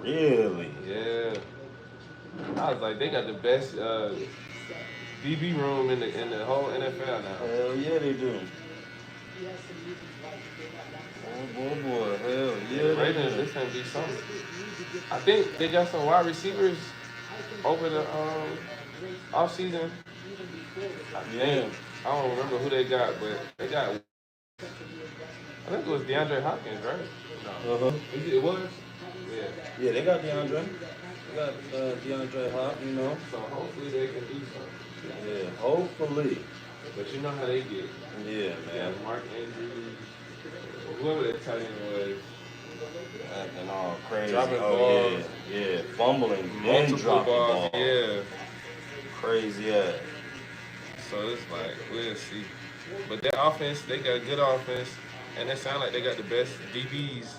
Really? Yeah. I was like, they got the best DB room in the whole NFL now. Hell yeah, they do. Boy. Hell Yeah, the yeah, they Ravens, do. this gonna be something. I think they got some wide receivers over the off season. I think Yeah. I don't remember who they got, but they got. I think it was DeAndre Hopkins, right? Uh huh. No, it was. Yeah. Yeah, they got DeAndre. They got DeAndre Hop, you know. So hopefully they can do something. Yeah, hopefully. But you know how they get. Yeah, You man. got Mark Andrews, whoever that tight end was, Acting all crazy. dropping Oh balls, yeah. Fumbling and multiple dropping balls. balls. Yeah. Crazy ass. So it's like we'll see. But that offense, they got a good offense, and it sound like they got the best DBs,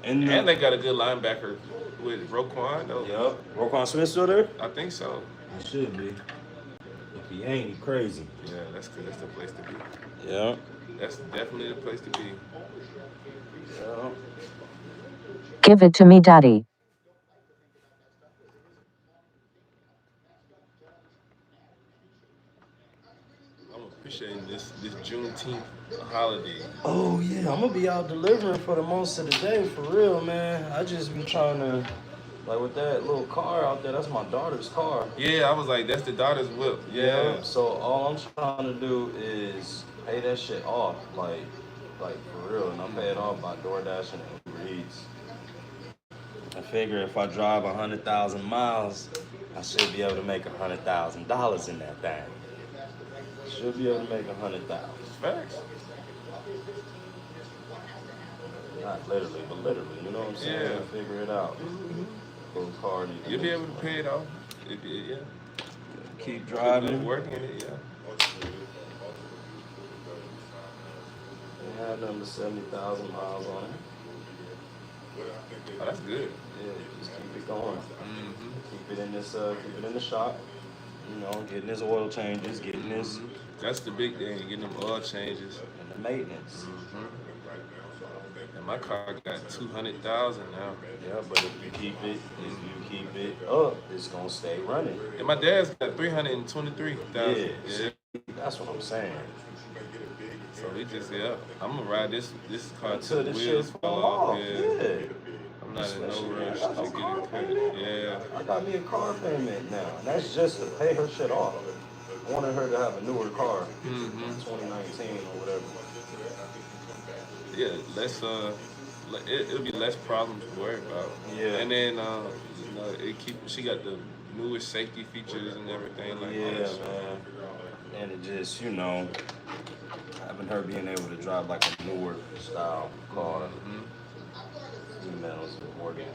And and they got a good linebacker with Roquan. Though yep. Roquan Smith still there? I think so. He should be. If he ain't, he crazy. Yeah, that's good. That's the place to be. Yeah. That's definitely the place to be. Yeah. Give it to me, Daddy. I'm appreciating this Juneteenth holiday. Oh yeah, I'm gonna be out delivering for the most of the day for real, man. I just been trying to like with that little car out there. That's my daughter's car. Yeah, I was like, that's the daughter's whip. Yeah. So all I'm trying to do is pay that shit off, like for real, and I pay it off by DoorDash and Uber Eats. I figure if I drive 100,000 miles, I should be able to make $100,000 in that thing. Should be able to make 100,000. Facts. Not literally, but literally. You know what I'm saying? Yeah. Figure it out. Go car need to You'll be make able to some pay money. it off. Yeah. Keep Put driving. enough work in it, yeah. It had number 70,000 miles on it. Oh, that's good. Yeah, just keep it going. Mm-hmm. Keep it in the shop. You know, getting his oil changes, getting his Mm-hmm. That's the big thing, getting them oil changes. and the maintenance. Mm-hmm. And my car got 200,000 now. Yeah, but if you keep it up, it's gonna stay running. And my dad's got 323,000. Yeah, Yeah. that's what I'm saying. So we just I'm gonna ride this car Until till the the wheels shit fall fall off. off. Yeah. Yeah. I'm not in no Especially, man, rush I got to no get car it cut. payment. Yeah. I got me a car payment now, and that's just to pay her shit off. I wanted her to have a newer car, Mm-hmm. 2019 or whatever. Yeah, it'll be less problems to worry about. Yeah. And then she got the newest safety features and everything like Yeah, that. So. man. And it just, having her being able to drive like a newer style car, Mm-hmm. females important.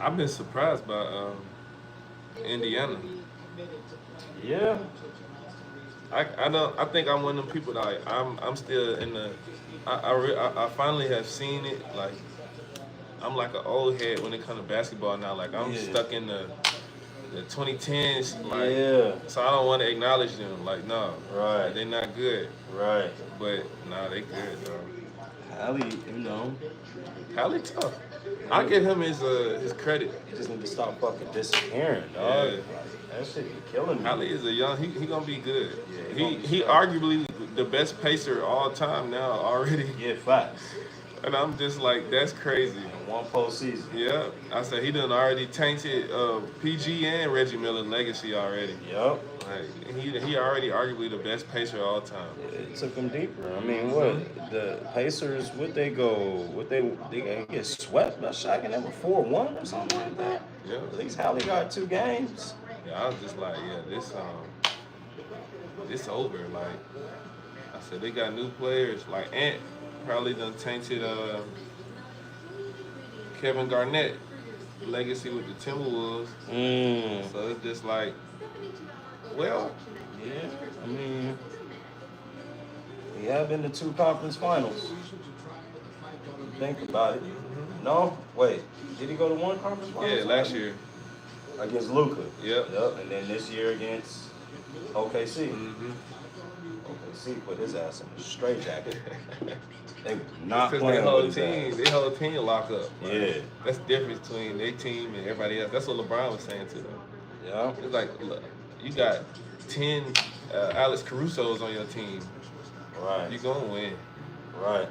I've been surprised by Indiana. Yeah. I don't. I think I'm one of them people that I'm still in the. I finally have seen it. Like I'm like an old head when it comes to basketball now. Like I'm Yeah. stuck in the 2010s. Like Yeah. so I don't want to acknowledge them. Like no, Right. they're not good. Right. But nah, they good though. Hallie, Halle tough. I give him his credit. you just need to stop fucking disappearing, dog. Yeah. That shit be killing me. Halle is a young. He gonna be good. Yeah, he gonna be he straight. arguably the best pacer all time now already. Yeah, facts. And I'm just like, that's crazy. In one postseason. Yeah, I said he done already tainted PG and Reggie Miller's legacy already. Yup. Like he already arguably the best pacer of all time. It took them deeper. I mean, what the Pacers? What they go? What they get swept by Shaq and they were 4-1 or something like that. Yeah, At least Hallie got 2 games. yeah. I was just like, yeah, this over. Like I said, they got new players. Like Ant probably done tainted Kevin Garnett legacy with the Timberwolves. Mm. So it's just like, well, Yeah. I mean, we have been to 2 conference finals. Think about it. No, wait. Did he go to one conference finals? Yeah, last year. Against Luka. Yep. And then this year against OKC. Mm-hmm. OKC put his ass in a straight jacket. They were not Because playing with his ass. their whole team lock up. Like, Yeah. that's the difference between their team and everybody else. That's what LeBron was saying too. Yeah. It's like, look, you got 10 Alex Caruso's on your team. Right. You gonna win. Right.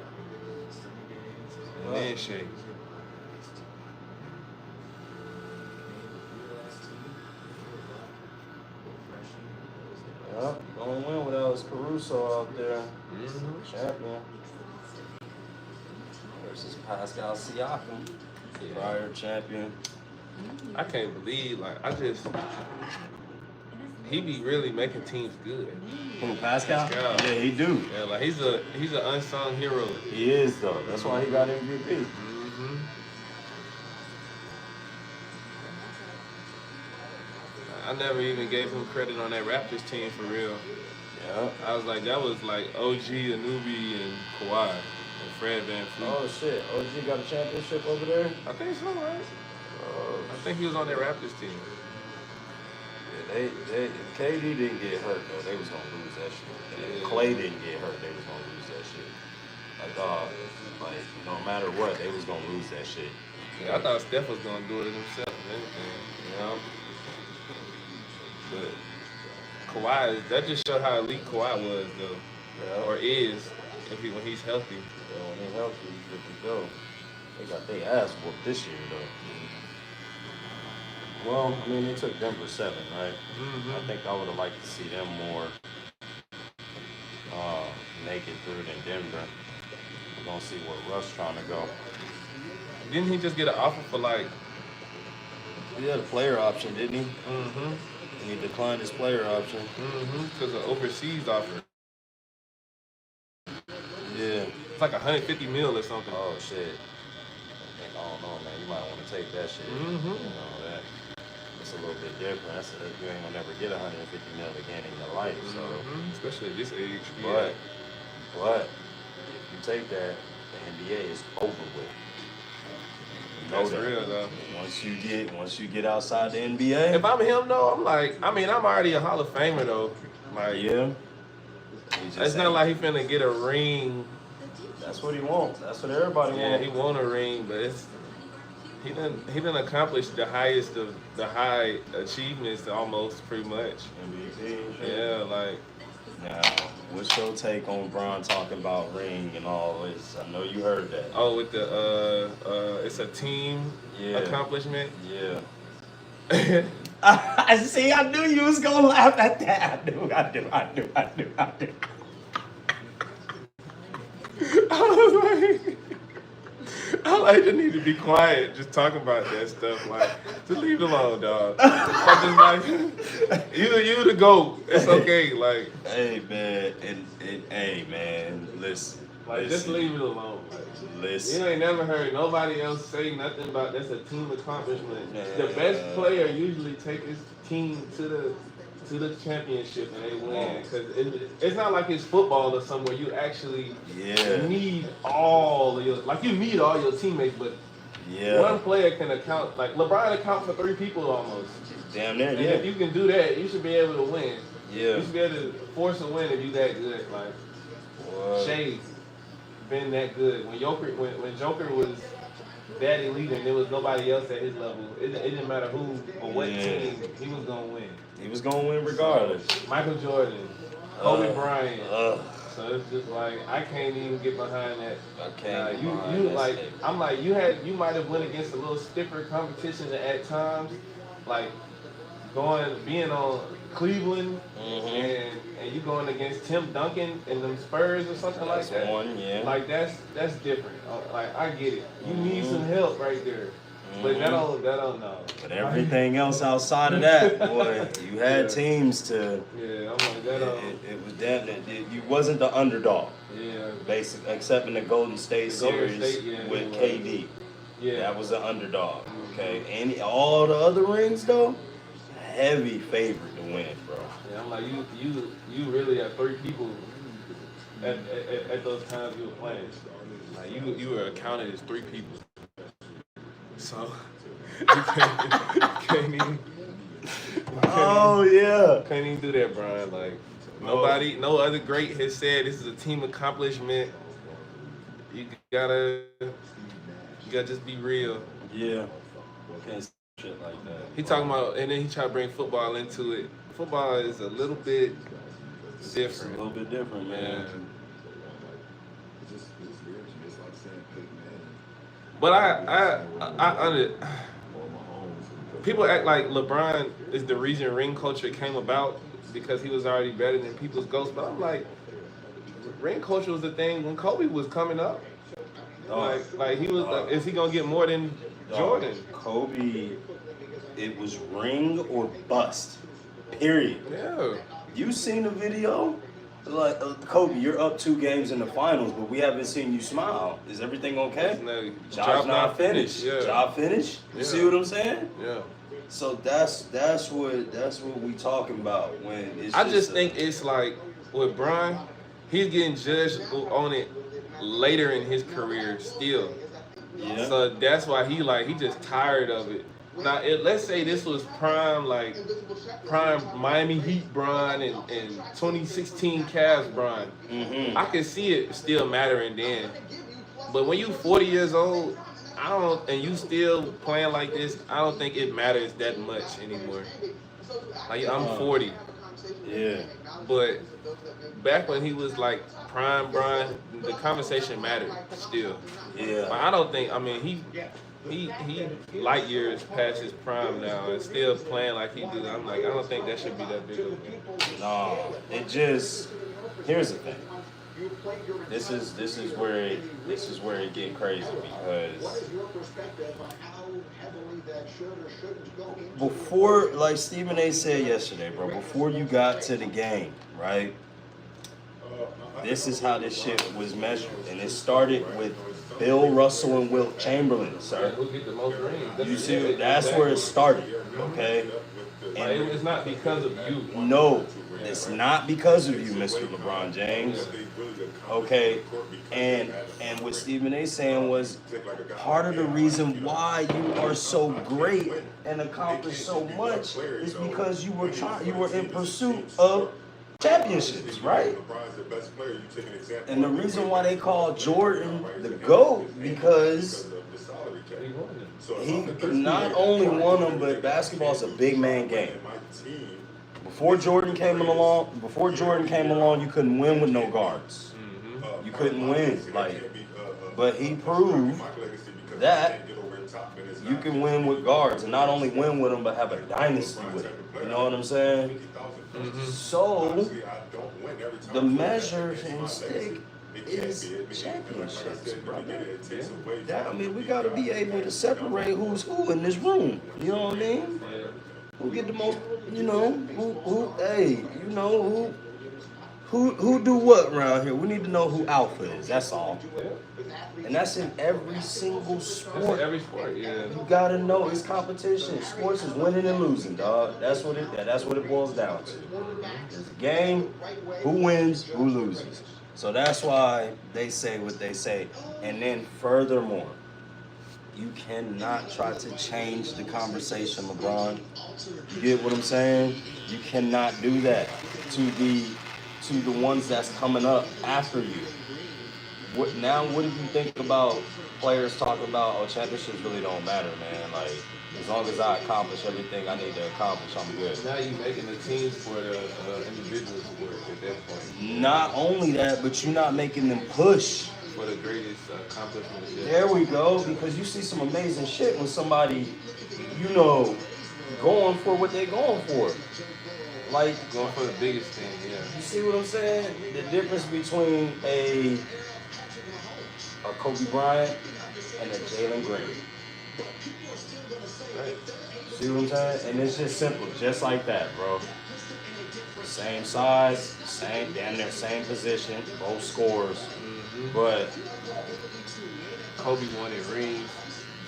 And then shake. Yeah. Gonna win with Alex Caruso out there. Mm-hmm. Champion. Versus Pascal Siakam. Yeah. Prior champion. I can't believe, he be really making teams good. Who, Pascal? Pascal. Yeah, he do. Yeah, like he's an unsung hero. He is though. That's why he got MVP. Mm-hmm. I never even gave him credit on that Raptors team for real. Yeah. I was like, that was like OG, Anunoby, and Kawhi, and Fred VanVleet. Oh shit. OG got a championship over there? I think so, right? Oh, I think he was on that Raptors team. yeah, they KD didn't get hurt though. They was gonna lose that shit. And if Yeah. Clay didn't get hurt, they was gonna lose that shit. Like no matter what, they was gonna lose that shit. Yeah, I thought Steph was gonna do it himself and everything. You know? But Kawhi, that just showed how elite Kawhi was, though, Yeah. or is, when he's healthy. Yeah, when they healthy, he's good to go. They got their ass whooped this year though. Well, I mean, they took Denver 7, right? Mm-hmm. I think I would have liked to see them more make it through than Denver. We're gonna see where Russ trying to go. Didn't he just get an offer for like? He had a player option, didn't he? Mm-hmm. And he declined his player option. Mm-hmm. Because of overseas offer. Yeah. It's like 150 mil or something. Oh shit. I don't know, man. You might want to take that shit. Mm-hmm. You know that. It's a little bit different. You ain't gonna never get 150 mil again in your life. So. Mm-hmm. Especially at this age. But if you take that, the NBA is over with. You know That's that. real though. Once you get outside the NBA. If I'm him though, I'm like, I'm already a Hall of Famer though. Like, yeah. It's not like he finna get a ring. That's what he wants. That's what everybody Yeah, wants. he won a ring, but he done accomplished the highest of the high achievements almost pretty much. MVP. Yeah, like. Now, what's your take on Bron talking about ring and all this? I know you heard that. Oh, with the it's a team accomplishment. Yeah. I see. I knew you was gonna laugh at that. I knew. I like to need to be quiet, just talking about that stuff. Like, just leave it alone, dog. I'm just like, you the GOAT. It's okay. Like, Hey man, hey man, listen. like just leave it alone. Like, Listen. you ain't never heard nobody else say nothing about that's a team accomplishment. The Yeah. best player usually take his team to the championship and they win. Because it's not like it's football or somewhere you actually need all of you need all your teammates, but one player can account, like LeBron account for 3 people almost. Damn near, And yeah. if you can do that, you should be able to win. Yeah. You should be able to force a win if you that good. Like Shea been that good. When Joker was that elite and there was nobody else at his level, it didn't matter who or what team, he was gonna win. He was gonna win regardless. Michael Jordan, Kobe Bryant. So it's just like I can't even get behind that. I can't. You like I'm like you might have went against a little stiffer competition at times, like being on Cleveland and you going against Tim Duncan and them Spurs or something like that. Like that's different. Like I get it. You need some help right there. But that don't know. But everything else outside of that, boy, you had teams to. Yeah, I'm like that. It was you wasn't the underdog. Yeah. Basically, except in the Golden State series with KD. Yeah. That was the underdog. Okay. And all the other rings though, heavy favorite to win, bro. Yeah, I'm like you really had 3 people at those times you were playing. Like you were accounted as 3 people. So you can't even. Oh yeah. Can't even do that, Brian. Like no other great has said this is a team accomplishment. You gotta just be real. Yeah. Can't say shit like that. He talking about, and then he try to bring football into it. Football is a little bit It's a different. little bit different, man. But people act like LeBron is the reason ring culture came about because he was already better than people's ghosts. But I'm like, ring culture was the thing when Kobe was coming up. Like he was. Is he gonna get more than Jordan? Kobe, it was ring or bust. Period. Yeah. You seen the video? Like Kobe, you're up 2 games in the finals, but we haven't seen you smile. Is everything okay? No, Job's not finished. Yeah. Job finished. You Yeah. see what I'm saying? Yeah. So that's what we talking about when it's. I just think it's like with Bron, he's getting judged on it later in his career still. Yeah. So that's why he just tired of it. Now, let's say this was prime Miami Heat Bron and 2016 Cavs Bron. Mm-hmm. I can see it still mattering then. But when you 40 years old, and you still playing like this, I don't think it matters that much anymore. Like I'm 40. Yeah. But back when he was like prime Bron, the conversation mattered still. Yeah. But I don't think. I mean, he light years past his prime now and still playing like he do. I'm like, I don't think that should be that big of a deal. No, it just. Here's the thing. This is where it get crazy because before, like Stephen A. said yesterday, bro, before you got to the game, right? This is how this shit was measured, and it started with Bill Russell and Wilt Chamberlain, sir. Who get the most rings? You see, that's where it started, okay? And it's not because of you. No, it's not because of you, Mr. LeBron James. Okay, and what Stephen A. saying was part of the reason why you are so great and accomplished so much is because you were in pursuit of championships, right? And the reason why they call Jordan the GOAT because he not only won them, but basketball's a big man game. Before Jordan came along, you couldn't win with no guards. You couldn't win, but he proved that you can win with guards, and not only win with them, but have a dynasty with them. You know what I'm saying? So the measure and stick is championships, brother. I mean, we got to be able to separate who's who in this room. You know what I mean? Who get the most? You know who do what around here? We need to know who alpha is. That's all. And that's in every single sport. Every sport, yeah. You gotta know it's competition. Sports is winning and losing, dog. That's what it boils down to. It's a game. Who wins? Who loses? So that's why they say what they say. And then furthermore, you cannot try to change the conversation, LeBron. You get what I'm saying? You cannot do that to the ones that's coming up after you. What do you think about players talking about, championships really don't matter, man? Like, as long as I accomplish everything I need to accomplish, I'm good. Now you're making the team sport an individual sport at that point. Not only that, but you're not making them push. For the greatest accomplishment. There we go, because you see some amazing shit when somebody, going for what they're going for. Like, going for the biggest thing, yeah. You see what I'm saying? The difference between a Kobe Bryant and a Jalen Green. Right. See what I'm saying? And it's just simple, just like that, bro. Same size, damn near same position, both scores. Mm-hmm. But Kobe wanted rings,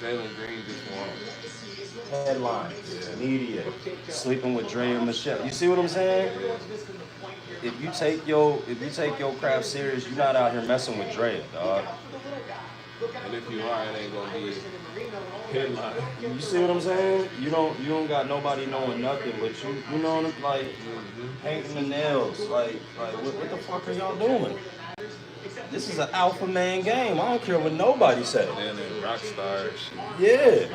Jalen Green just won. Headlines, media, sleeping with Dre and Michelle. You see what I'm saying? If you take your craft serious, you're not out here messing with Dre, dog. And if you are, it ain't gonna be Headline. You see what I'm saying? You don't got nobody knowing nothing, but you know what I'm like, painting the nails. Like what the fuck are y'all doing? This is an alpha man game. I don't care what nobody say. And then Rockstar shit. Yeah.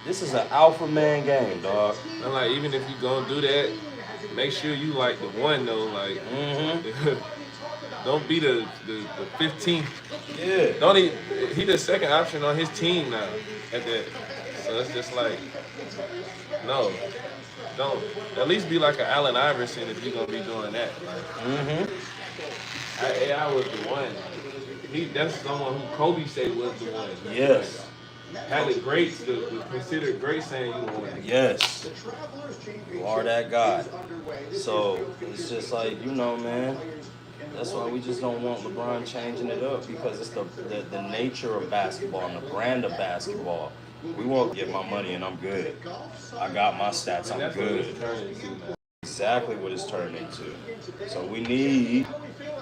This is an alpha man game, dog. I'm like, even if you gonna do that, make sure you like the one though. Like, don't be the 15th. Yeah. Don't he the second option on his team now at that. So it's just like, no, don't. At least be like an Allen Iverson if you're gonna be doing that. Like, AI was the one. That's someone who Kobe said was the one. Yes. Had the greats, the considered greats saying you won. Yes. You are that guy. So it's just like, you know, man. That's why we just don't want LeBron changing it up, because it's the nature of basketball and the brand of basketball. We won't get my money and I'm good. I got my stats, I'm good. Exactly what it's turned into. So we need,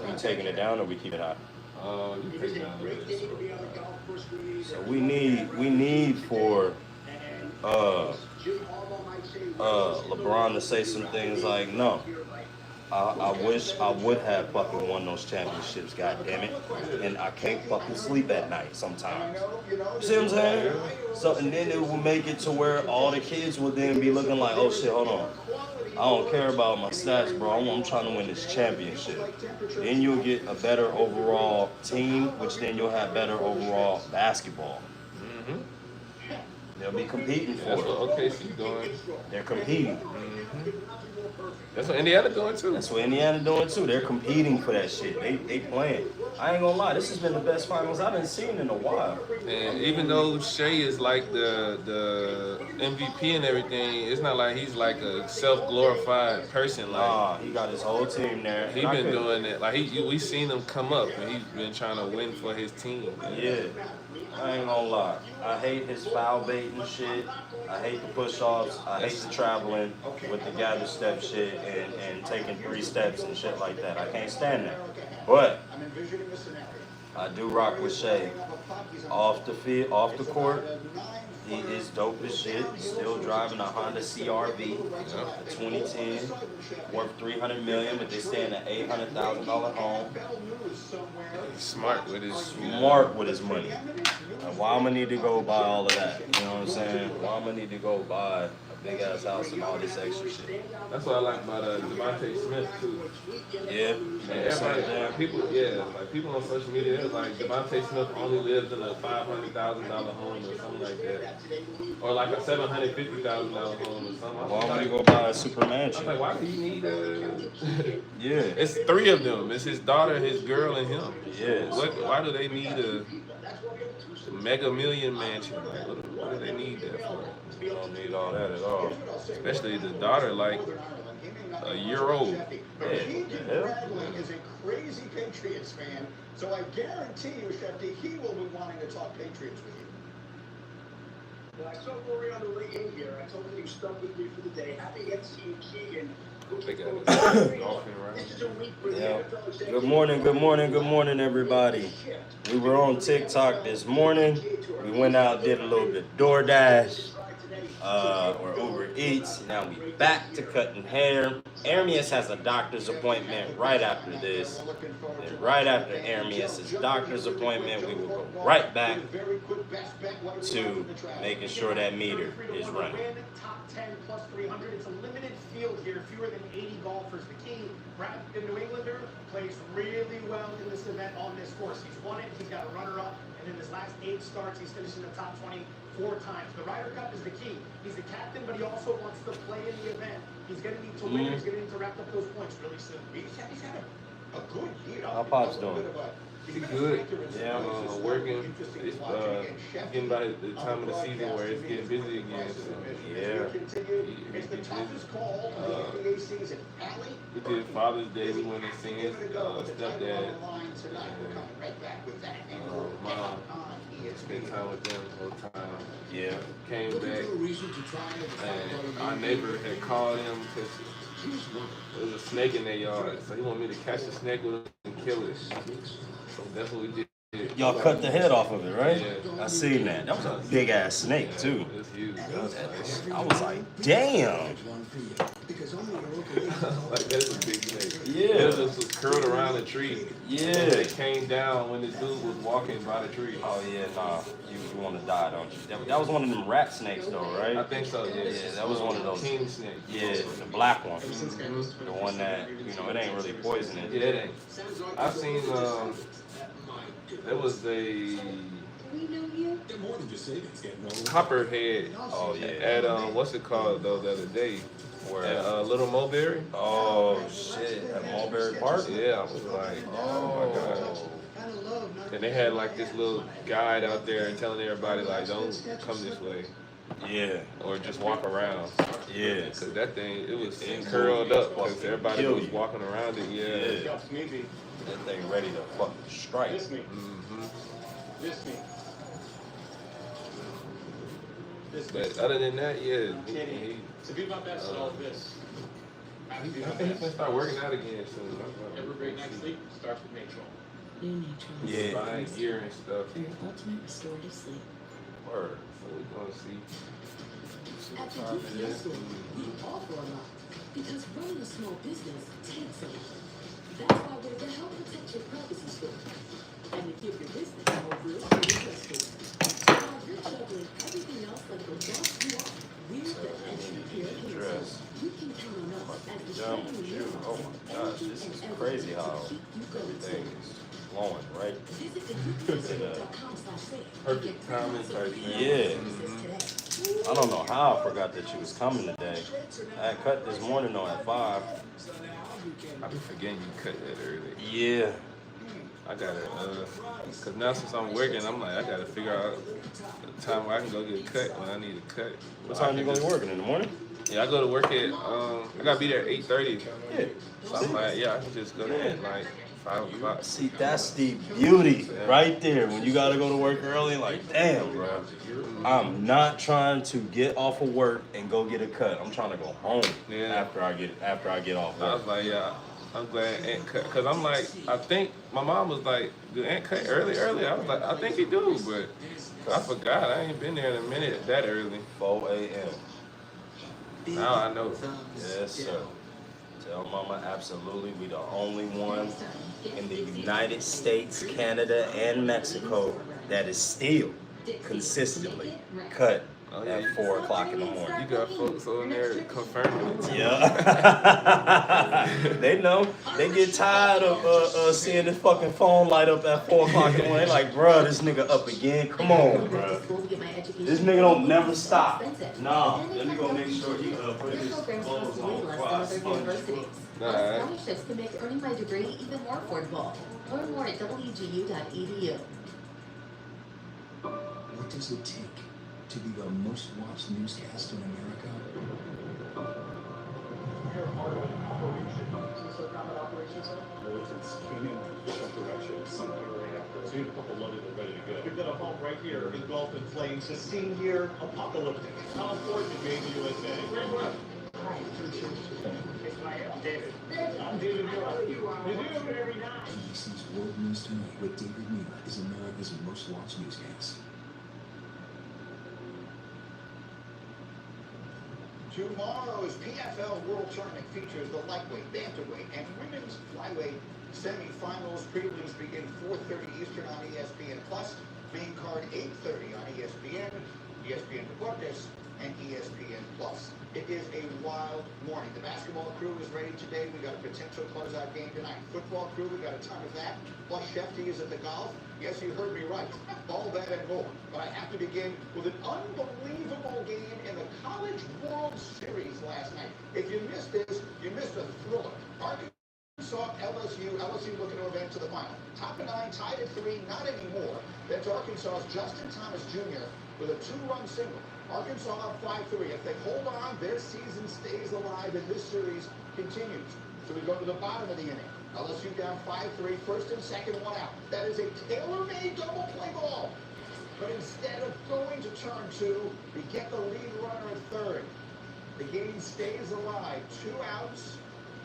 we taking it down or we keep it high? You take it down a little bit. So we need for LeBron to say some things like, no, I wish I would have fucking won those championships, god damn it. And I can't fucking sleep at night sometimes. You see what I'm saying? So, and then it will make it to where all the kids will then be looking like, oh shit, hold on. I don't care about my stats, bro. I'm trying to win this championship. Then you'll get a better overall team, which then you'll have better overall basketball. They'll be competing for That's it. what OKC doing. They're competing. That's what Indiana doing too. That's what Indiana doing too. They're competing for that shit. They playing. I ain't gonna lie, this has been the best finals I've been seeing in a while. And even though Shea is like the MVP and everything, it's not like he's like a self-glorified person. Like, Nah, he got his whole team there. he been doing it. Like we seen him come up, and he's been trying to win for his team. Yeah. I ain't gonna lie. I hate his foul baiting shit. I hate the push-offs. I hate the traveling with the gather step shit and taking 3 steps and shit like that. I can't stand that. But I do rock with Shea. Off the field, off the court, he is dope as shit. Still driving a Honda CR-V, a 2010, worth $300 million, but they stay in an $800,000 home. He's smart with his money. Why I'm gonna need to go buy all of that? You know what I'm saying? Why I'm gonna need to go buy a big ass house and all this extra shit? That's what I like about Devontae Smith too. Yeah. And everybody, like people on social media, they're like Devontae Smith only lives in a $500,000 home or something like that, or like a $750,000 home or something. Why I'm gonna go buy a super mansion? I'm like, why do you need Yeah. It's 3 of them. It's his daughter, his girl, and him. Yes. Why do they need a mega million mansion? Like, what do they need that for? You don't need all that at all. Especially the daughter, like a year old. He is a crazy Patriots fan, so I guarantee you, Shefty, he will be wanting to talk Patriots with you. I saw Rory on the way in here. I told him you stuck with me for the day. Happy FC Keegan. They got a golfing Yeah. Good morning, everybody. We were on TikTok this morning. We went out, did a little bit of DoorDash, or Uber Eats. Now we back to cutting hair. Armius has a doctor's appointment right after this. And right after Armius' doctor's appointment, we will go right back to making sure that meter is running. Top 10 plus 300. It's a limited field here, fewer than 80 golfers. The king, Brad, the New Englander, plays really well in this event on this course. He's won it, he's got a runner-up, and in his last 8 starts, he's finished in the top 20 4 times. The Ryder Cup is the key. He's the captain, but he also wants to play in the event. He's going to need to win. He's going to need to rack up those points really soon. He's had a good year. How Pop's doing? He's good. Yeah. Working. It's getting by the time of the season where it's getting busy again. So Yeah. We did Father's Day. We went and seen his stepdad. Mom. Spent time with them the whole time. Yeah. Came back. And our neighbor had called him because there was a snake in their yard. So he wanted me to catch the snake with him and kill it. So that's what we did Y'all cut the head off of it, right? Yeah. I seen that. That was a big ass snake too. It's huge. I was like, damn. Like that's a big snake. Yeah. It just was curled around a tree. Yeah. And it came down when the dude was walking by the tree. Oh yeah, nah. You want to die, don't you? That was one of them rat snakes though, right? I think so. Yeah. Yeah, that was one of those. King snake. Yeah, the black one. The one that, it ain't really poisonous. Yeah, it ain't. I seen there was a copperhead. Oh yeah. At what's it called though the other day? Where? At Little Mulberry. Oh shit, at Mulberry Park? Yeah, I was like, oh my god. And they had like this little guide out there telling everybody like, don't come this way. Yeah. Or just walk around. Yeah. Cause that thing, it was curled up because everybody Kill was you. walking around it. Yeah. That thing ready to fucking strike. But other than that, yeah. To be my best at all this. I think he's gonna start working out again soon. Every great night's sleep starts with nature. Yeah. Buying gear and stuff. For your ultimate restorative sleep. Word. So we're gonna see. At the DPS store, we offer a lot because running a small business takes a lot. That's why we're the help protect your privacy store and to give your business more real estate. While you're juggling everything else like the boss you are, we're the entry peer Dress. You can count on us as the Jump, training shoot. you Oh my gosh, this is crazy how everything is flowing, right? Visit the UPSstore.com/save. Perfect timing type thing. Yeah. I don't know how I forgot that you was coming today. I had cut this morning though at 5. I be forgetting you cut that early. Yeah. I gotta, cause now since I'm working, I'm like, I gotta figure out the time where I can go get a cut when I need a cut. What time you gonna be working, in the morning? Yeah, I go to work at, I gotta be there at 8:30. Yeah. So I'm like, yeah, I can just go there at like 5 o'clock. See, that's the beauty right there. When you gotta go to work early, like, damn, bro. I'm not trying to get off of work and go get a cut. I'm trying to go home after I get off I work. was like, yeah, I'm glad Aunt cut, cause I'm like, I think my mom was like, do Aunt cut early? I was like, I think he do, but I forgot. I ain't been there in a minute that early. 4 a.m. Now I know. Yes, sir. Tell mama absolutely we the only one in the United States, Canada, and Mexico that is still consistently cut at 4 o'clock in the morning. You got folks on there confirming it. Yeah. They know. They get tired of seeing this fucking phone light up at 4 o'clock in the morning. They like, bruh, this nigga up again. Come on, bruh. This nigga don't never stop. Nah, let me go make sure he put his clothes on before I sponge. Scholarships can make earning my degree even more affordable. Learn more at wgu.edu. What does it take to be the most watched newscast in America? Militants came in different directions. Some right after. So you had a couple loaded and ready to go. We've got a home right here, engulfed in flames. The scene here, apocalyptic. How important it made the USA. Hi. I'm David. I'm David Miller. We do it every night. NBC's World News Tonight with David Miller is America's most watched newscast. Tomorrow's PFL World Tournament features the lightweight, bantamweight, and women's flyweight semifinals. Prelims begin 4:30 Eastern on ESPN Plus. Main card 8:30 on ESPN, ESPN Deportes, and ESPN Plus. It is a wild morning. The basketball crew is ready today. We got a potential closeout game tonight. Football crew, we got a ton of that. Plus, Shefty is at the golf. Yes, you heard me right. All that and more. But I have to begin with an unbelievable game in the College World Series last night. If you missed this, you missed a thriller. Arkansas, LSU looking to advance to the final. Top of 9, tied at 3, not anymore. That's Arkansas's Justin Thomas Jr. with a 2-run single. Arkansas up 5-3. If they hold on, their season stays alive and this series continues. So we go to the bottom of the inning. LSU down 5-3, first and second, one out. That is a tailor-made double play ball. But instead of going to turn 2, we get the lead runner at third. The game stays alive. 2 outs.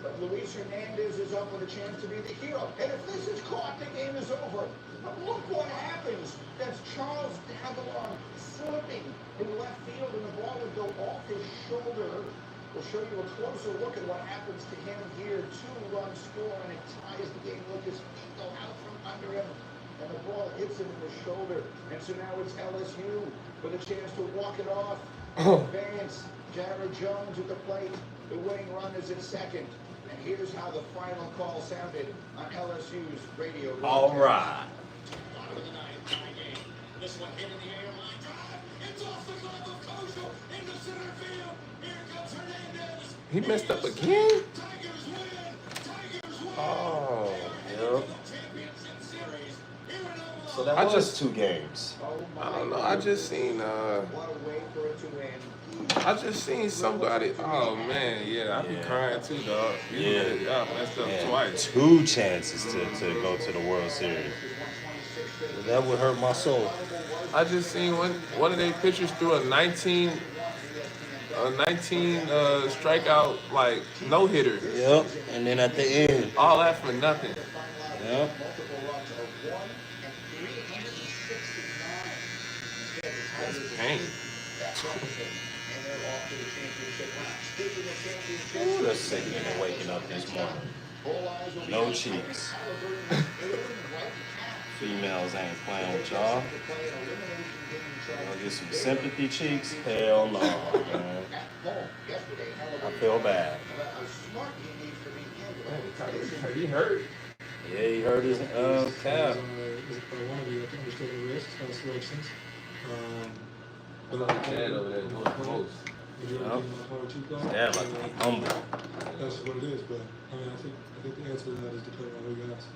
But Luis Hernandez is up with a chance to be the hero. And if this is caught, the game is over. But look what happens. That's Charles Davalon slipping in left field, and the ball would go off his shoulder. We'll show you a closer look at what happens to him here. 2-run score, and it ties the game. Look, his feet go out from under him, and the ball hits him in the shoulder. And so now it's LSU with a chance to walk it off. Advance. Jared Jones at the plate. The winning run is at second. And here's how the final call sounded on LSU's radio. All right. Bottom of the ninth, tie game. This one hit in the air, line drive. It's off the glove of Kosher into center field. Here comes Hernandez. He messed up again? Tigers win. Tigers win. Oh. Yep. Championship series. Here in Omaha. So that was 2 games. I don't know. I just seen What a way for it to win. somebody. Oh man, yeah, I be Yeah. crying too, dog. Y'all messed up Man, twice. 2 chances to go to the World Series. That would hurt my soul. I just seen one of their pitchers threw a 19 strikeout like no hitter. Yep. And then at the end. All that for nothing. Yep. That's pain. Ooh, that's sick nigga waking up this morning. No cheeks. Females ain't playing with y'all. Y'all get some sympathy cheeks? Hell no, man. I feel bad. He hurt. Yeah, he hurt his calf. Put on the dad over there doing the most. Dad about to be humble. That's what it is, but I mean, I think the answer to that is depending on who you ask.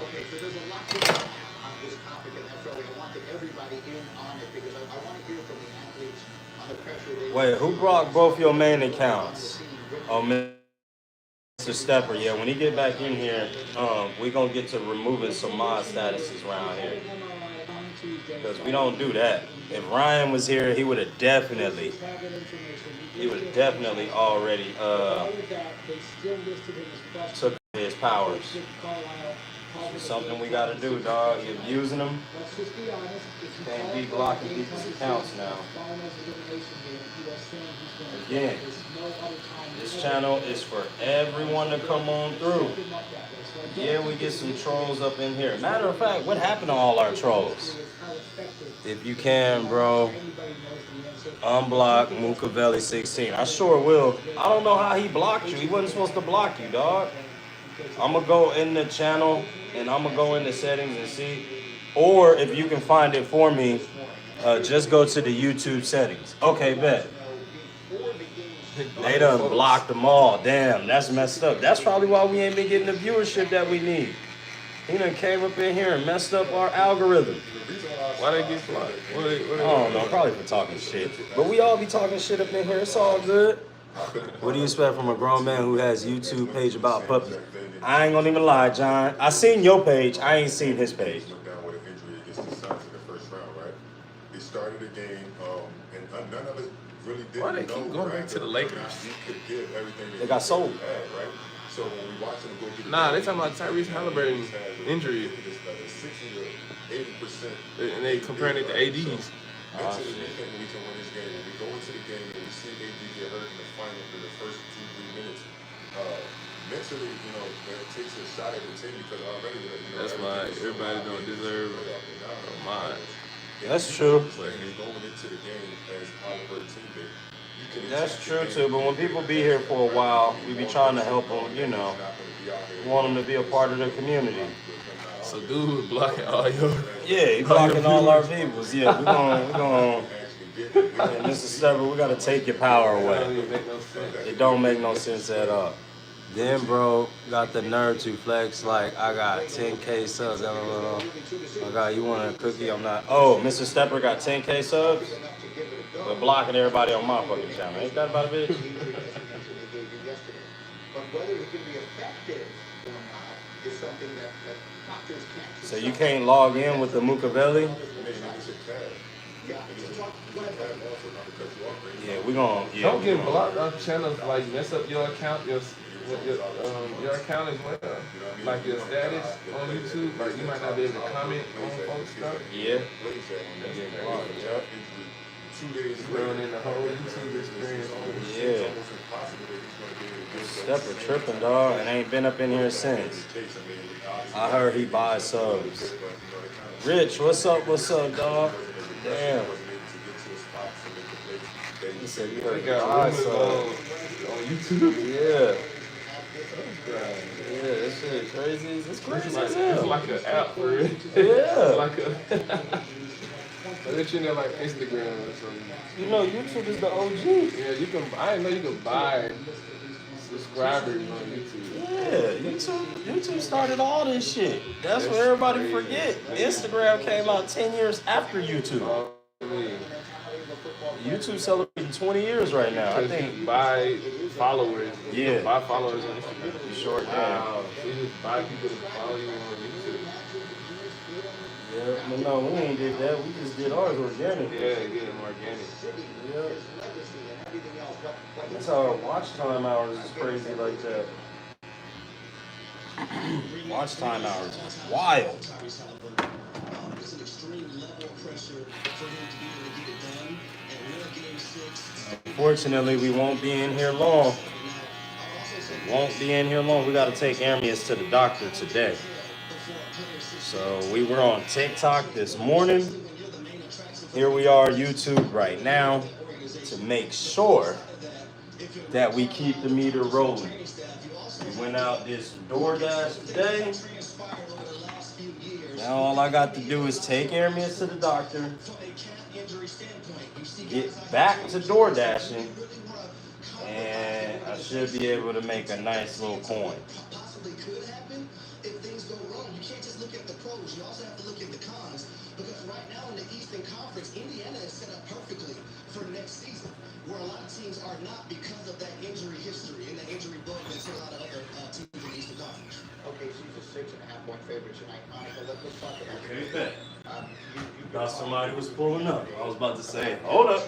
Okay, so there's a lot to talk on this topic, and that's why I wanted everybody in on it, because I want to hear from the athletes on the pressure they... Wait, who blocked both your main accounts? Oh, Mr. Stepper, yeah, when he get back in here, we gonna get to removing some mod statuses around here. Because we don't do that. If Ryan was here, he would have definitely already took his powers. It's something we gotta do, dog. You're abusing them. Can't be blocking people's accounts now. Again, this channel is for everyone to come on through. Yeah, we get some trolls up in here. Matter of fact, what happened to all our trolls? If you can, bro, unblock Mukavelli16. I sure will. I don't know how he blocked you. He wasn't supposed to block you, dog. I'm going to go in the channel, and I'm going to go in the settings and see. Or if you can find it for me, just go to the YouTube settings. Okay, bet. They done blocked them all. Damn, that's messed up. That's probably why we ain't been getting the viewership that we need. He done came up in here and messed up our algorithm. Why they get blocked? What I don't know, probably for talking shit. But we all be talking shit up in here. It's all good. What do you expect from a grown man who has YouTube page about puppies? I ain't gonna even lie, John. I seen your page. I ain't seen his page. Down with an injury against the Suns in the first round, right? They started the game, and none of it really didn't. Why they keep going back to the Lakers? You could give everything They got sold. right? So when we watch them go through the Nah, they talking about Tyrese Halliburton injury. 60 to 80%. And they comparing it to AD's. Mentally, we think we can win this game. When we go into the game and we see AD get hurt in the final in the first 2-3 minutes, mentally, that takes a shot at the team because already, That's why everybody don't deserve a mind. That's true. But going into the game as Halliburton teammate, you can That's true too. But when people be here for a while, we be trying to help them. We want them to be a part of the community. So dude was blocking all your... Yeah, he blocking all our peoples. Yeah, we gonna. And Mr. Stepper, we gotta take your power That don't away. even make no sense. It don't make no sense at all. Then, bro, got the nerve to flex like I got 10K subs. Oh my God, you want a cookie? I'm not. Oh, Mr. Stepper got 10K subs. But blocking everybody on my fucking channel. Ain't that about a bitch? But whether it can be effective or not is something that doctors can't. So you can't log in with the Mukavelli? Yeah, we gonna. Yeah, Don't we get gonna- blocked off channels like mess up your account, your account as well. Like your status on YouTube, like you might not be able to comment on folks stuff. Yeah. They get blocked. Yep. 2 days Ruining the whole YouTube experience. Yeah. Stepper tripping, dog, and ain't been up in here since. I heard he buys subs. Rich, what's up? What's up, dog? Damn. He said you They heard got buy rumors subs. on YouTube. Yeah. Yeah, this shit is crazy. It's crazy as It's hell. like an app for it. Yeah. Like a. They're treating it like Instagram or something. You know, YouTube is the OG. Yeah, you can. I didn't know you could buy subscribers on YouTube. Yeah, YouTube started all this shit. That's what everybody forget. Instagram came out 10 years after YouTube. YouTube celebrating 20 years right now, I think. Buy followers. Yeah. You can buy followers on Instagram. You sure can. Wow. So you just buy people to follow you on YouTube. Yeah, but no, we ain't did that. We just did ours organic. Yeah, get them organic. Yeah. That's how our watch time hours is crazy like that. Watch time hours is wild. Unfortunately, we won't be in here long. We got to take Armius to the doctor today. So we were on TikTok this morning. Here we are, YouTube right now, to make sure that we keep the meter rolling. We went out this DoorDash today. Now all I got to do is take Armius to the doctor, get back to DoorDashing, and I should be able to make a nice little coin. Indiana is set up perfectly for next season, where a lot of teams are not because of that injury history and the injury bug that's in a lot of other teams in the Eastern Conference. Okay, she's a 6.5-point favorite tonight. Monica, let's talk about Okay, it. bet. Thought somebody was pulling up. I was about to say, hold up.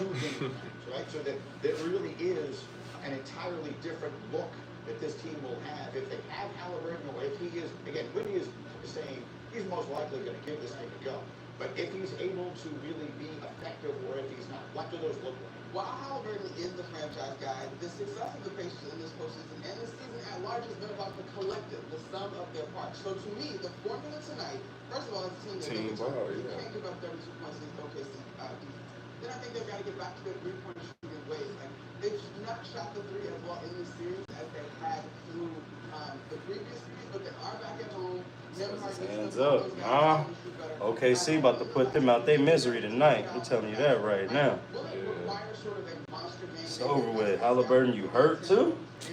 Right, so that really is an entirely different look that this team will have if they have Halliburton, or if he is, again, Whitney is saying he's most likely going to give this thing a go. But if he's able to really be effective, or if he's not, what do those look like? While Halliburton is the franchise guy, the success of the Pacers in this postseason and this season at large has been about the collective, the sum of their parts. So to me, the formula tonight, first of all, it's a team that can't give up 32 points against OKC defense. Then I think they've got to get back to their three-point shooting ways. Like, they've not shot the three as well in this series as they had through the previous series, but they are back at home. Hands up. OKC about to put them out their misery tonight. I'm telling you that right now. It's over with. Halliburton, you hurt too? It's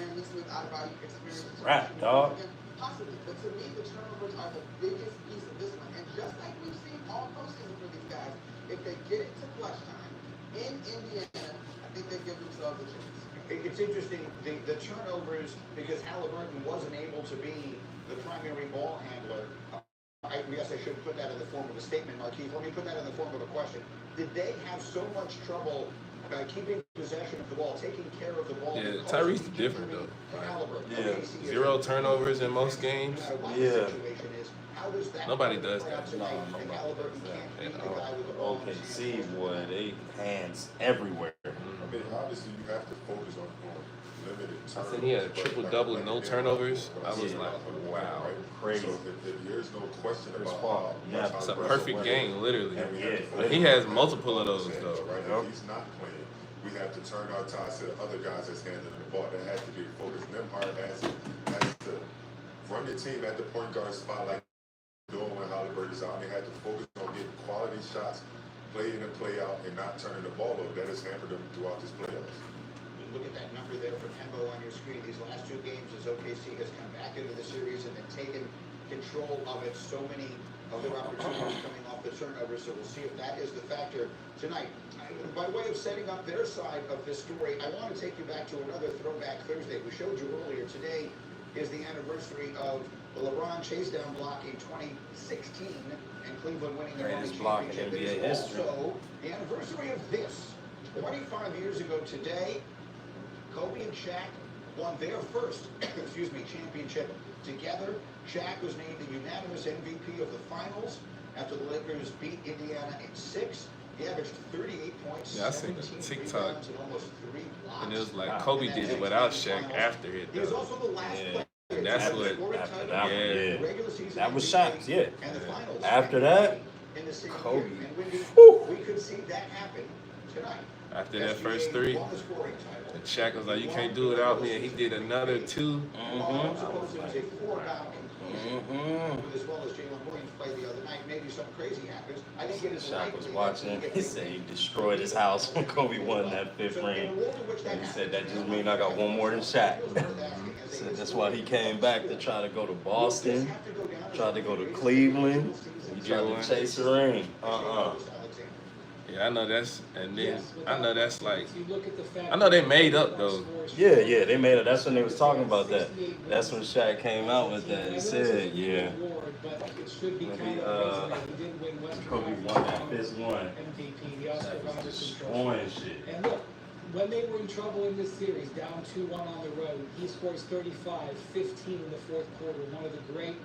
a wrap, dog. Possibly, but to me, the turnovers are the biggest piece of this one. And just like we've seen all postseason for these guys, if they get it to clutch time in Indiana, I think they give themselves a chance. It's interesting, the turnovers, because Halliburton wasn't able to be the primary ball handler. I guess I shouldn't put that in the form of a statement, Marquise. Let me put that in the form of a question. Did they have so much trouble keeping possession of the ball, taking care of the ball? Yeah, Tyrese's different though. Yeah. 0 turnovers in most games. Yeah. Nobody does that. OKC, boy, they hands everywhere. I mean, obviously you have to focus on limited I turnovers. said he had a triple-double, no turnovers. I was like, wow. Crazy. So if there's no question about Yeah, It's a perfect game, literally. Yeah. He has multiple of those though. right? If he's not playing, we have to turn our ties to the other guys that's handling the ball. That has to be focused. Nemhard has to run the team at the point guard spot like doing when Halliburton is out. They had to focus on getting quality shots, play in and play out, and not turning the ball over. That has hampered them throughout this playoffs. Look at that number there from Hembo on your screen. These last two games as OKC has come back into the series and then taken control of it. So many other opportunities coming off the turnovers. So we'll see if that is the factor tonight. By way of setting up their side of this story, I want to take you back to another Throwback Thursday. We showed you earlier today is the anniversary of the LeBron chase down block in 2016 and Cleveland winning the Greatest block in championship. NBA It is history. also the anniversary of this. 25 years ago today, Kobe and Shaq won their first, championship together. Shaq was named the unanimous MVP of the finals after the Lakers beat Indiana in 6. He averaged 38 points, Yeah, I seen the 17 TikTok. rebounds, and almost 3 blocks. And it was like Kobe did it without Shaq after it, He was though. also the last player And that's to what. score a After title that one, Yeah. in yeah. the regular season That was MVP shots, yeah. and the finals. After that, in the same Kobe. year. And Wendy, Whew. we could see that happen tonight. After that SGA first three, won the scoring title. and Shaq was like, "You can't do it without me," and he did another 2. Well, suppose it was a foregone conclusion. Mm-hmm. With as well as Jalen Williams played the other night, maybe something crazy happens. I didn't get his Shaq was watching. He said he destroyed his house when Kobe won that 5th ring. And he said that just means I got one more than Shaq. He said that's why he came back to try to go to Boston, tried to go to Cleveland. He tried to chase a ring. Yeah, I know that's, and then I know that's like, If you look at the fact I know they made up though. Yeah, they made it. That's when they was talking about that. That's when Shaq came out with that. He said, yeah, maybe Kobe won that 5th one. MVP, the Oscar Shaq was Robertson Trophy. destroying shit. And look, when they were in trouble in this series, down 2-1 on the road, he scores 35, 15 in the 4th quarter, one of the great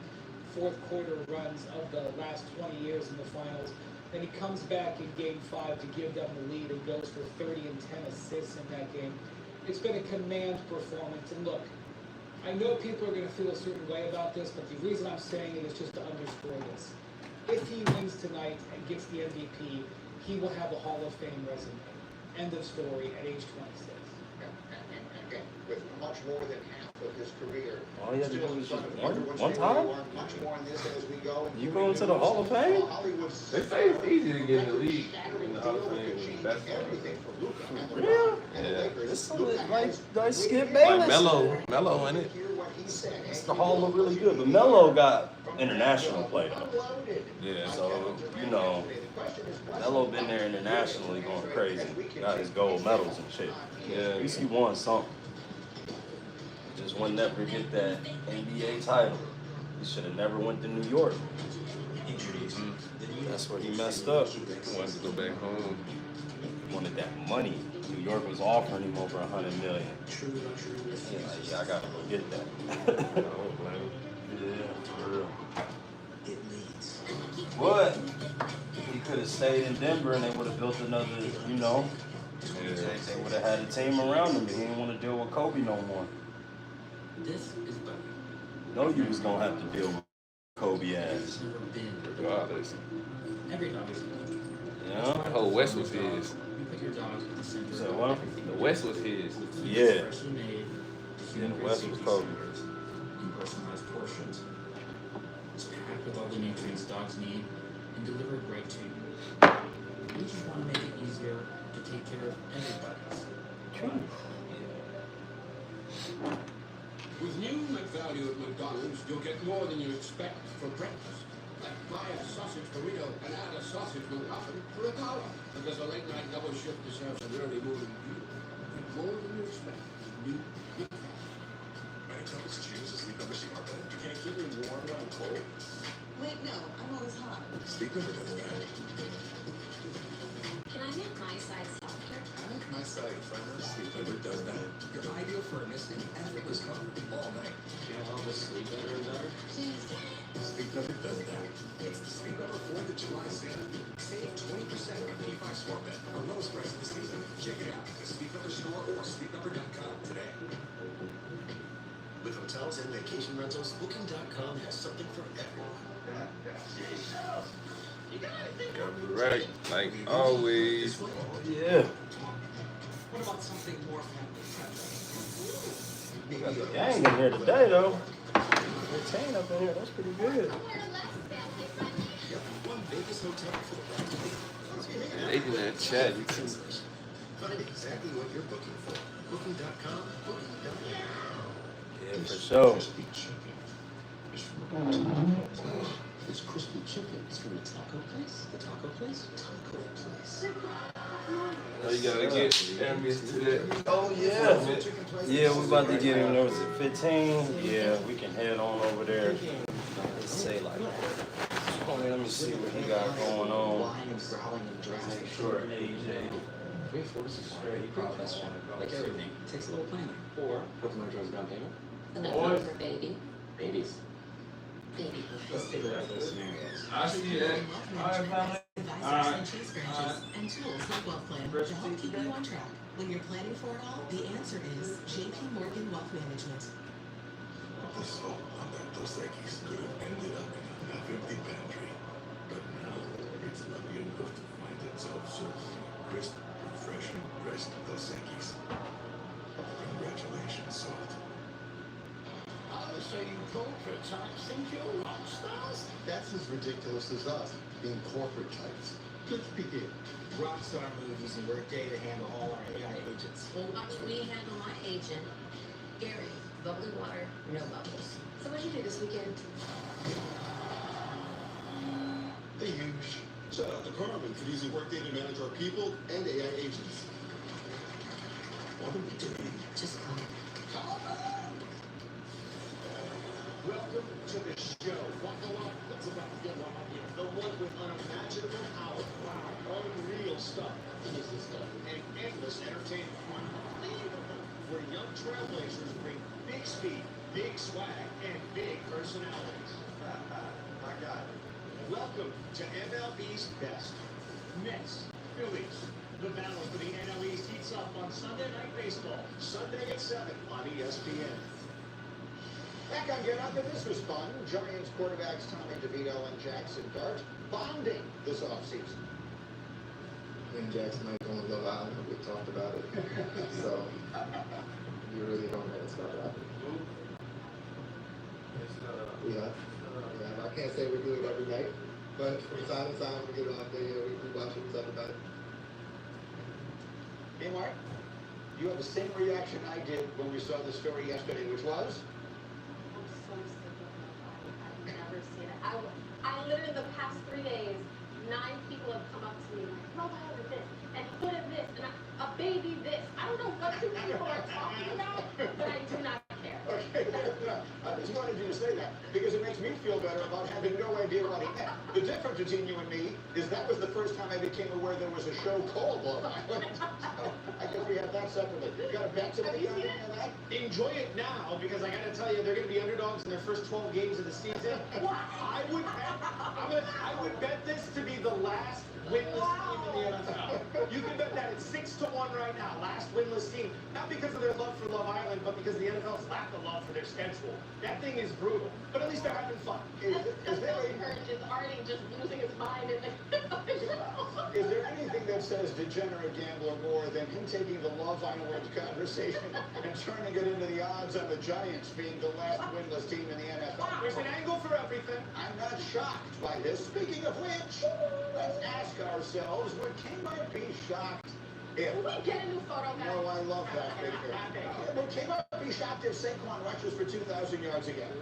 4th quarter runs of the last 20 years in the finals. Then he comes back in Game 5 to give them the lead and goes for 30 and 10 assists in that game. It's been a command performance. And look, I know people are going to feel a certain way about this, but the reason I'm saying it is just to underscore this. If he wins tonight and gets the MVP, he will have a Hall of Fame resume. End of story at age 26. Again, with much more than half of his career. All you had to do Still was in just front of one everyone's time? favorite. We learn much more in this as we go. You go into the Hall of Fame? They say it's easy to get in the league in the Hall of Fame. That's Real? Yeah. It's some, like Skip Like Bayless. Melo in it. It's the Hall of really good, but Melo got international play though. Yeah. So, you know, Melo been there internationally going crazy. Got his gold medals and shit. Yeah. At least he won something. Just would never get that NBA title. He should have never went to New York. That's where he messed up. He wanted to go back home. He wanted that money. New York was offering him over $100 million. He's like, yeah, I gotta go get that. Yeah, for real. But he could have stayed in Denver and they would have built another, you know. They would have had a team around him. He didn't want to deal with Kobe no more. This is better. No, you was gonna have to deal with Kobe ass. Regardless. Every dog is Yeah. The whole West was his. You put your dog at the center. So what? The West was his. Yeah. Freshly made. Yeah, the West was Kobe. In personalized portions. It's packed with all the nutrients dogs need and delivered right to you. We just want to make it easier to take care of everybody's. With new McValue at McDonald's, you'll get more than you expect for breakfast. Like buy a sausage burrito and add a sausage McMuffin for $1. Because a late night double shift deserves an early morning view. Get more than you expect. New McValue. Many couples choose a sleep number smart bed. You can't keep me warm when I'm cold. Wait, no, I'm always hot. Sleep number does that. Can I make my side softer? I think my side firmer sleep number does that. Your ideal firmness and effortless comfort all night. Can I help us sleep better and better? Sleep number does that. It's the Sleep Number 4th of July sale. Save 20% on P5 Smart Bed. Our lowest price of the season. Check it out at the Sleep Number store or sleepnumber.com today. With hotels and vacation rentals, Booking.com has something for everyone. Gotta be right, like always. Yeah. What about something more family friendly? We got the gang in here today though. 13 up in here, that's pretty good. One Vegas hotel for the They in that chat. You can Find exactly what you're looking for. Booking.com, Booking.com. Yeah, for sure. It's crispy chicken. It's from the taco place. The taco place? Taco place. You gotta get Amos to that. Oh yeah. Yeah, we about to get him. There was it 15. Yeah, we can head on over there. Let's say like, let me see what he got going on. Make sure AJ. Like everything, it takes a little planning. Or put the money towards down payment. Another for baby. Babies. Baby. Let's take a look at those scenarios. I see that. All right, family. Advisors and chase branches and tools like Wealth Plan to help keep you on track. When you're planning for it all, the answer is JP Morgan Wealth Management. This hope on that Dos Equis could have ended up in a half-empty pantry. But now, it's lucky enough to find itself serving crisp, refreshing pressed Dos Equis. Congratulations, Salt. So you corporate types think you're rock stars? That's as ridiculous as us, being corporate types. Let's begin. Rockstar movies and Workday to handle all our AI agents. Well, watch me handle my agent, Gary. Bubbly water, no bubbles. So what'd you do this weekend? The huge. Shout out to Carmen for using Workday to manage our people and AI agents. What are we doing? Just come. Welcome to the show. Buckle up. It's about to get wild here. The one with unimaginable power. Wow. Unreal stuff. Easy stuff. And endless entertainment. Unbelievable. Where young trailblazers bring big speed, big swag, and big personalities. My God. Welcome to MLB's best. Mets, Phillies. The battle for the NL East heats up on Sunday Night Baseball. Sunday at 7 on ESPN. Back on Get Up, and this was fun. Giants quarterbacks Tommy DeVito and Jackson Dart bonding this offseason. Me and Jackson might go on Love Island. We talked about it. So, you really don't know what's about to happen. Yeah. I can't say we do it every night, but from time to time we get on there, we watch it, we talk about it. Hey, Mark, you have the same reaction I did when we saw the story yesterday, which was? I'm so sick of I've never seen it. I literally in the past 3 days, 9 people have come up to me like, Love Island this, and put in this, and a baby this. I don't know what you people are talking about, but I do not care. Okay, I just wanted you to say that because it makes me feel better about having no idea what he meant. The difference between you and me is that was the first time I became aware there was a show called Love Island. So I guess we have that separately. You got a bet to me on that? Enjoy it now because I gotta tell you, they're gonna be underdogs in their first 12 games of the season. I would bet this to be the last winless team in the NFL. You can bet that it's 6-1 right now, last winless team. Not because of their love for Love Island, but because the NFL's lack of love for their schedule. That thing is brutal, but at least they're having fun. Is already just losing his mind in the Is there anything that says degenerate gambler more than him taking the Love Island conversation and turning it into the odds on the Giants being the last winless team in the NFL? There's an angle for everything. I'm not shocked by this. Speaking of which, let's ask ourselves, would Kmart be shocked if... Can we get a new photo, guys? No, I love that picture. Would Kmart be shocked if Saquon rushes for 2,000 yards again?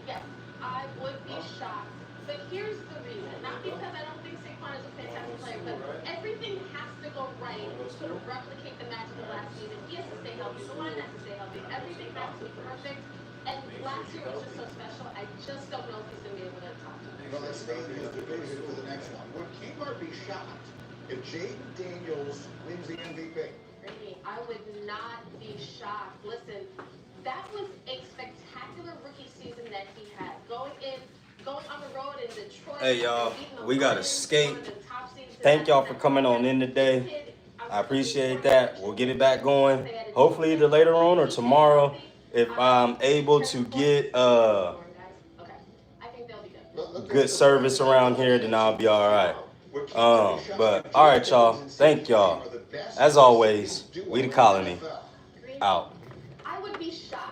Yes, I would be shocked. But here's the reason. Not because I don't think Saquon is a fantastic player, but everything has to go right to replicate the magic of last season. He has to stay healthy. The line has to stay healthy. Everything has to be perfect. And last year was just so special. I just don't know if he's going to be able to top it. Well, let's stay in his division for the next one. Would Kmart be shocked if Jaden Daniels wins the MVP? I would not be shocked. Listen, that was a spectacular rookie season that he had. Going on the road in Detroit. Hey y'all, we got to skate. Thank y'all for coming on in today. I appreciate that. We'll get it back going. Hopefully either later on or tomorrow. If I'm able to get good service around here, then I'll be all right. But all right, y'all. Thank y'all. As always, we the colony. Out. I would be shocked.